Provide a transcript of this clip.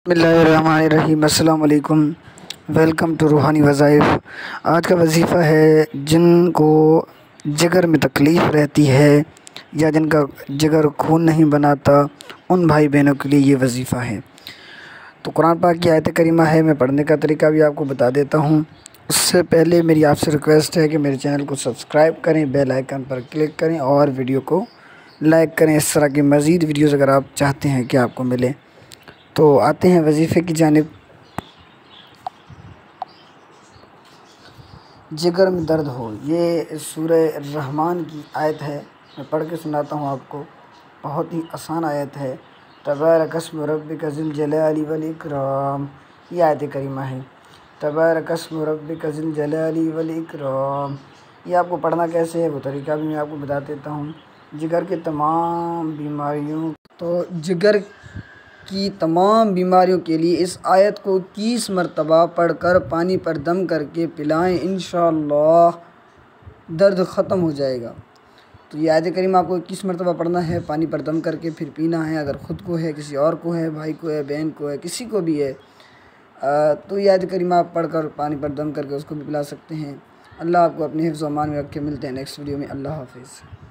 बिस्मिल्लाहिर्रहमानिर्रहीम। अस्सलाम वालेकुम। वेलकम टू रूहानी वज़ाइफ़। आज का वजीफ़ा है जिनको जिगर में तकलीफ़ रहती है या जिनका जिगर खून नहीं बनाता, उन भाई बहनों के लिए ये वजीफ़ा है। तो कुरान पाक की आयत करीमा है, मैं पढ़ने का तरीका भी आपको बता देता हूँ। उससे पहले मेरी आपसे रिक्वेस्ट है कि मेरे चैनल को सब्सक्राइब करें, बेल आइकन पर क्लिक करें और वीडियो को लाइक करें। इस तरह की मज़ीद वीडियोज़ अगर आप चाहते हैं कि आपको मिले। तो आते हैं वजीफ़े की जानिब। जिगर में दर्द हो, ये सूरह रहमान की आयत है। मैं पढ़ के सुनाता हूँ आपको। बहुत ही आसान आयत है। तबारकस्म रब्बिका ज़िल जलाली वल इकराम, ये आयत करीमा है। तबारकस्म रब्बिका ज़िल जलाली वल इकराम। ये आपको पढ़ना कैसे है वो तरीका भी मैं आपको बता देता हूँ। जिगर के तमाम बीमारियों जिगर की तमाम बीमारियों के लिए इस आयत को 21 मरतबा पढ़कर पानी पर दम करके पिलाएं, इंशाअल्लाह दर्द ख़त्म हो जाएगा। तो ये आयत करीम आपको 21 मरतबा पढ़ना है, पानी पर दम करके फिर पीना है। अगर ख़ुद को है, किसी और को है, भाई को है, बहन को है, किसी को भी है, तो ये आयत करीम आप पढ़कर पानी पर दम करके उसको भी पिला सकते हैं। अल्लाह आपको अपने हिफ्ज़ व अमान में रख के मिलते हैं नेक्स्ट वीडियो में। अल्लाह हाफ़िज़।